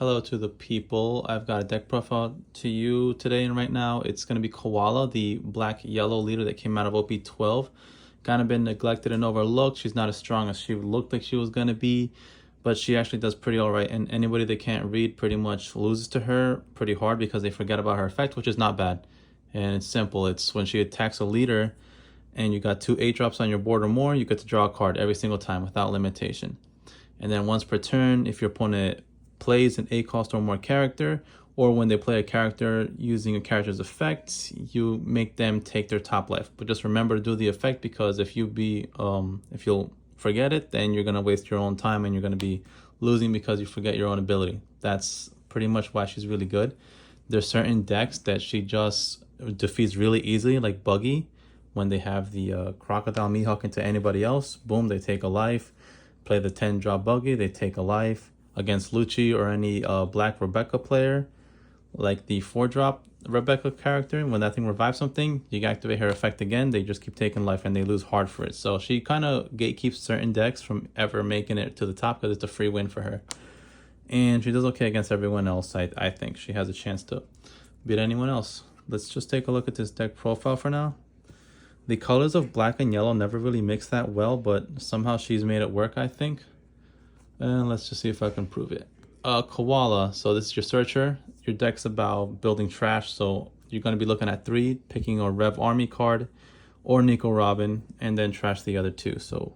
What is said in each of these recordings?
Hello to the people. I've got a deck profile to you today, and right now it's going to be Koala, the black-yellow leader that came out of OP12. Kind of been neglected and overlooked. She's not as strong as she looked like she was going to be, but she actually does pretty all right. And anybody that can't read pretty much loses to her pretty hard because they forget about her effect, which is not bad. And it's simple. It's when she attacks a leader and you got 2 8-drops on your board or more, you get to draw a card every single time without limitation. And then once per turn, if your opponent plays an 8-cost or more character, or when they play a character using a character's effect, you make them take their top life. But just remember to do the effect, because if you'll forget it, then you're gonna waste your own time and you're gonna be losing because you forget your own ability. That's pretty much why she's really good. There's certain decks that she just defeats really easily, like Buggy, when they have the Crocodile Mihawk into anybody else, boom, they take a life. Play the 10-drop Buggy, they take a life. Against Lucci or any Black Rebecca player, like the 4-drop Rebecca character, when that thing revives something, you activate her effect again, they just keep taking life and they lose hard for it. So she kind of gatekeeps certain decks from ever making it to the top because it's a free win for her. And she does okay against everyone else. I think she has a chance to beat anyone else. Let's just take a look at this deck profile for now. The colors of black and yellow never really mix that well, but somehow she's made it work, I think. And let's just see if I can prove it. Koala, so this is your searcher. Your deck's about building trash, so you're going to be looking at 3, picking a Rev Army card or Nico Robin, and then trash the other 2. So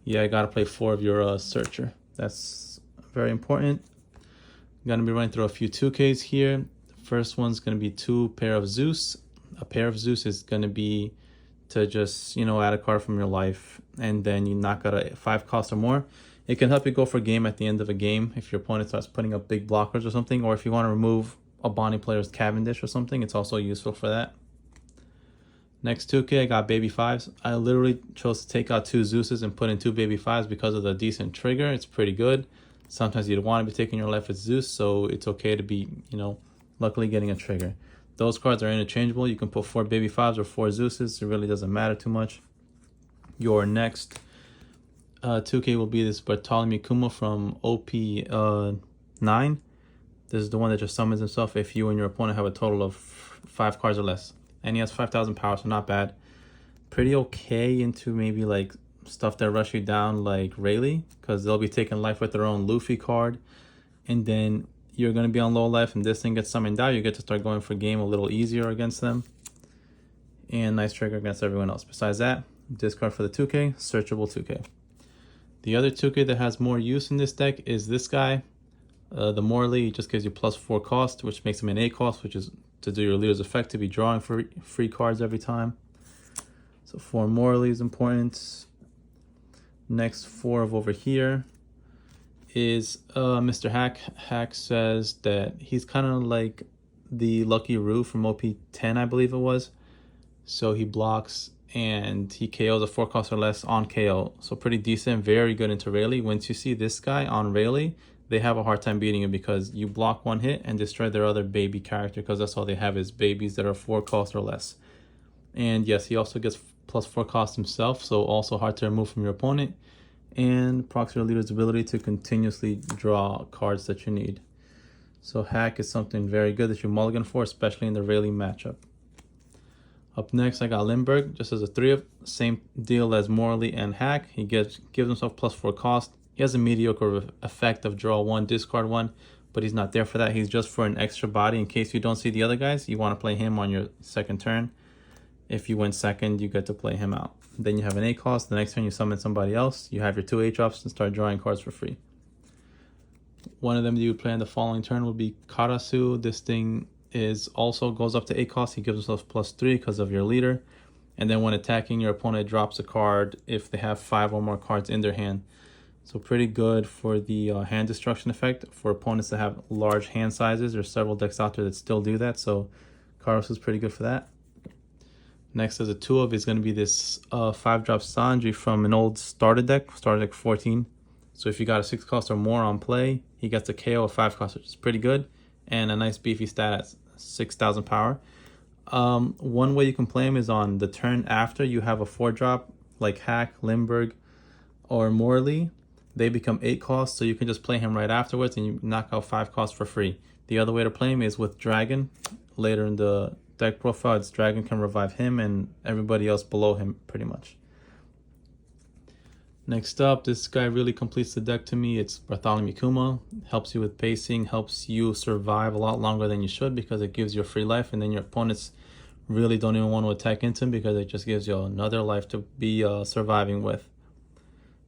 yeah, I got to play 4 of your searcher. That's very important. I'm going to be running through a few 2Ks here. First one's going to be 2 pair of Zeus. A pair of Zeus is going to be to just, add a card from your life, and then you knock out a 5 cost or more. It can help you go for game at the end of a game if your opponent starts putting up big blockers or something, or if you want to remove a Bonnie player's Cavendish or something, it's also useful for that. Next 2K, I got Baby 5s. I literally chose to take out 2 Zeuses and put in 2 Baby 5s because of the decent trigger. It's pretty good. Sometimes you'd want to be taking your life with Zeus, so it's okay to be, luckily getting a trigger. Those cards are interchangeable. You can put 4 Baby 5s or 4 Zeuses. It really doesn't matter too much. Your next 2K will be this Bartholomew Kuma from OP9. This is the one that just summons himself if you and your opponent have a total of 5 cards or less. And he has 5,000 power, so not bad. Pretty okay into maybe like stuff that rush you down like Rayleigh, because they'll be taking life with their own Luffy card. And then you're going to be on low life and this thing gets summoned out. You get to start going for game a little easier against them. And nice trigger against everyone else. Besides that, discard for the 2K, searchable 2K. The other 2K that has more use in this deck is this guy. The Morley just gives you +4 cost, which makes him an 8 cost, which is to do your leader's effect, to be drawing for free cards every time. So 4 Morley is important. Next 4 of over here is Mr. Hack. Hack says that he's kind of like the Lucky Roo from OP10, I believe it was. So he blocks and he KOs a 4 cost or less on KO. So pretty decent, very good into Rayleigh. Once you see this guy on Rayleigh, they have a hard time beating you because you block 1 hit and destroy their other baby character, because that's all they have is babies that are 4 cost or less. And yes, he also gets +4 cost himself, so also hard to remove from your opponent. And procs your leader's ability to continuously draw cards that you need. So Hack is something very good that you mulligan for, especially in the Rayleigh matchup. Up next, I got Lindbergh, just as a 3 of, same deal as Morley and Hack. He gives himself +4 cost. He has a mediocre effect of draw 1, discard 1, but he's not there for that. He's just for an extra body in case you don't see the other guys. You want to play him on your second turn. If you win second, you get to play him out. Then you have an 8 cost. The next turn, you summon somebody else. You have your 2 8-drops and start drawing cards for free. One of them that you would play on the following turn would be Karasu. This thing is also goes up to 8 cost. He gives himself +3 because of your leader. And then when attacking, your opponent drops a card if they have 5 or more cards in their hand. So pretty good for the hand destruction effect for opponents that have large hand sizes. There's several decks out there that still do that, so Karasu is pretty good for that. Next, as a 2 of is going to be this 5-drop Sanji from an old starter deck 14. So if you got a 6 cost or more on play, he gets a KO of 5 cost, which is pretty good, and a nice beefy stat at 6,000 power. One way you can play him is on the turn after you have a 4-drop like Hack, Lindbergh, or Morley. they become 8 costs, so you can just play him right afterwards and you knock out 5 costs for free. The other way to play him is with Dragon. Later in the deck profile, it's Dragon can revive him and everybody else below him pretty much. Next up, this guy really completes the deck to me. It's Bartholomew Kuma. Helps you with pacing, helps you survive a lot longer than you should because it gives you a free life, and then your opponents really don't even want to attack into him because it just gives you another life to be surviving with.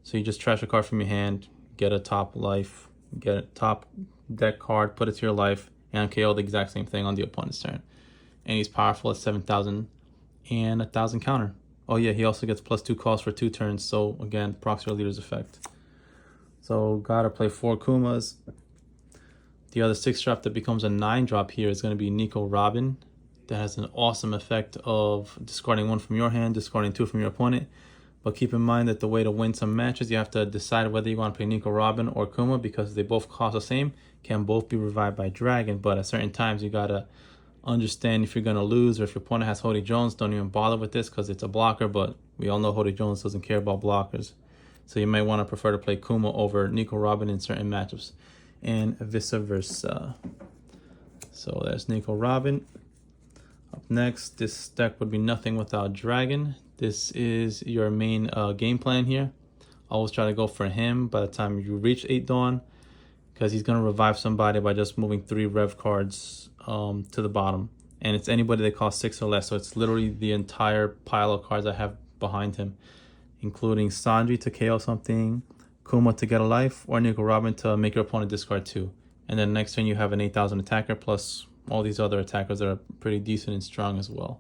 So you just trash a card from your hand, get a top life, get a top deck card, put it to your life, and KO the exact same thing on the opponent's turn. And he's powerful at 7,000 and 1,000 counter. Oh yeah, he also gets +2 cost for 2 turns. So again, procs your leader's effect. So gotta play 4 Kumas. The other 6-drop that becomes a 9-drop here is going to be Nico Robin. That has an awesome effect of discarding 1 from your hand, discarding 2 from your opponent. But keep in mind that the way to win some matches, you have to decide whether you want to play Nico Robin or Kuma because they both cost the same, can both be revived by Dragon. But at certain times, you gotta understand if you're going to lose, or if your opponent has Hody Jones, don't even bother with this because it's a blocker, but we all know Hody Jones doesn't care about blockers. So you may want to prefer to play Kuma over Nico Robin in certain matchups, and vice versa. So there's Nico Robin. Up next, this deck would be nothing without Dragon. This is your main game plan here. Always try to go for him by the time you reach 8 Dawn, because he's going to revive somebody by just moving 3 rev cards to the bottom, and it's anybody that costs 6 or less. So it's literally the entire pile of cards I have behind him, including Sandri to KO something, Kuma to get a life, or Nico Robin to make your opponent discard 2. And then next turn you have an 8,000 attacker plus all these other attackers that are pretty decent and strong as well.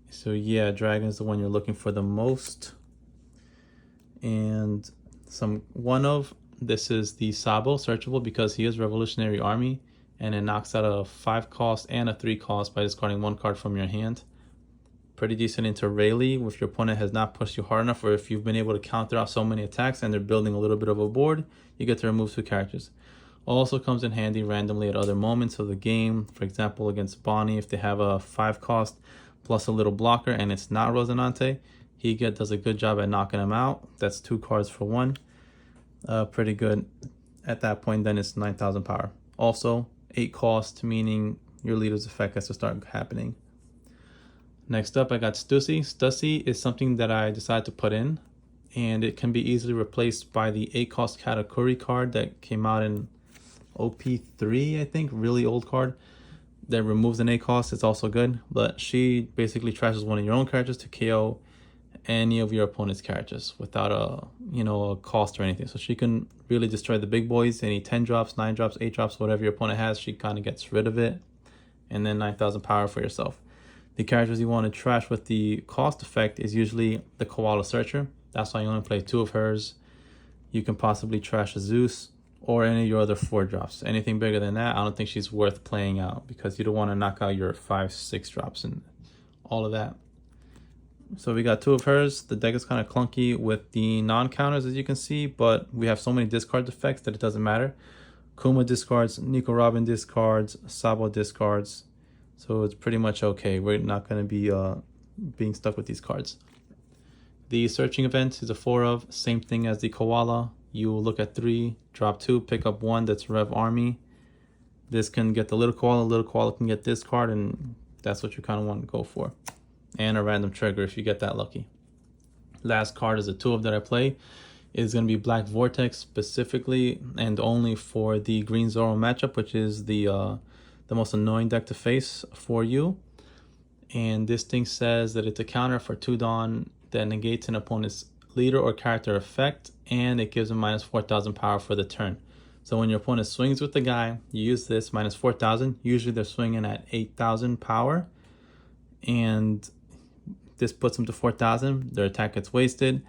So yeah, Dragon is the one you're looking for the most. And this is the Sabo, searchable because he is Revolutionary Army, and it knocks out a 5 cost and a 3 cost by discarding 1 card from your hand. Pretty decent into Rayleigh if your opponent has not pushed you hard enough, or if you've been able to counter out so many attacks and they're building a little bit of a board, you get to remove 2 characters. Also comes in handy randomly at other moments of the game. For example, against Bonnie, if they have a 5 cost plus a little blocker and it's not Rosinante, he does a good job at knocking him out. That's 2 cards for 1. Pretty good. At that point, then it's 9,000 power. Also, 8 cost, meaning your leader's effect has to start happening. Next up, I got Stussy. Stussy is something that I decided to put in, and it can be easily replaced by the 8 cost Katakuri card that came out in OP3, I think, really old card that removes an 8 cost. It's also good, but she basically trashes one of your own characters to KO any of your opponent's characters without a cost or anything. So she can really destroy the big boys. Any 10 drops, 9 drops, 8 drops, whatever your opponent has, she kind of gets rid of it, and then 9,000 power for yourself. The characters you want to trash with the cost effect is usually the Koala Searcher. That's why you only play 2 of hers. You can possibly trash a Zeus or any of your other 4 drops. Anything bigger than that, I don't think she's worth playing out because you don't want to knock out your 5, 6 drops and all of that. So we got 2 of hers. The deck is kind of clunky with the non-counters, as you can see, but we have so many discard effects that it doesn't matter. Kuma discards, Nico Robin discards, Sabo discards. So it's pretty much okay. We're not going to be being stuck with these cards. The searching event is a 4 of, same thing as the Koala. You look at 3, drop 2, pick up 1 that's Rev Army. This can get the little Koala can get this card, and that's what you kind of want to go for. And a random trigger if you get that lucky. Last card is a 2 of that I play. It's going to be Black Vortex specifically and only for the Green Zoro matchup, which is the most annoying deck to face for you. And this thing says that it's a counter for 2 Dawn that negates an opponent's leader or character effect, and it gives them minus 4,000 power for the turn. So when your opponent swings with the guy, you use this minus 4,000. Usually they're swinging at 8,000 power, and this puts them to 4,000. Their attack gets wasted.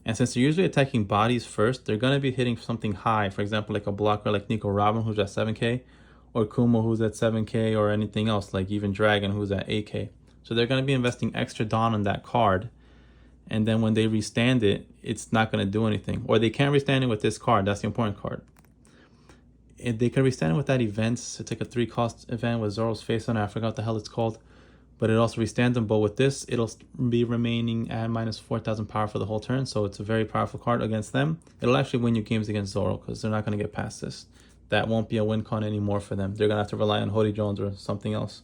And since they're usually attacking bodies first, they're going to be hitting something high. For example, like a blocker like Nico Robin, who's at 7k, or Kuma, who's at 7k, or anything else, like even Dragon, who's at 8k. So they're going to be investing extra Dawn on that card. And then when they restand it, it's not going to do anything. Or they can't restand it with this card. That's the important card. If they can restand it with that event, it's like a 3 cost event with Zoro's face on it. I forgot what the hell it's called. but it also restands them. But with this, it'll be remaining at minus 4,000 power for the whole turn. So it's a very powerful card against them. It'll actually win you games against Zoro because they're not going to get past this. That won't be a win con anymore for them. They're going to have to rely on Hody Jones or something else.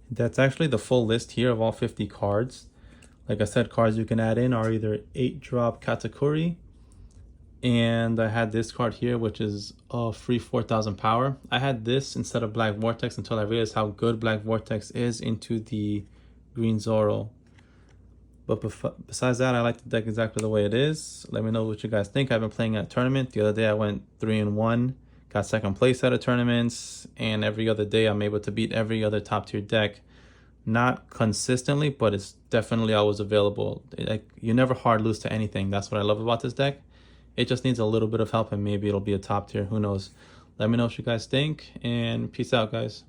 That's actually the full list here of all 50 cards. Like I said, cards you can add in are either 8-drop Katakuri, and I had this card here, which is free 4,000 power. I had this instead of Black Vortex until I realized how good Black Vortex is into the Green Zoro. But besides that, I like the deck exactly the way it is. Let me know what you guys think. I've been playing at a tournament. The other day I went 3-1, got second place at a tournaments, and every other day I'm able to beat every other top tier deck. Not consistently, but it's definitely always available. You never hard lose to anything. That's what I love about this deck. It just needs a little bit of help and maybe it'll be a top tier. Who knows? Let me know what you guys think, and peace out, guys.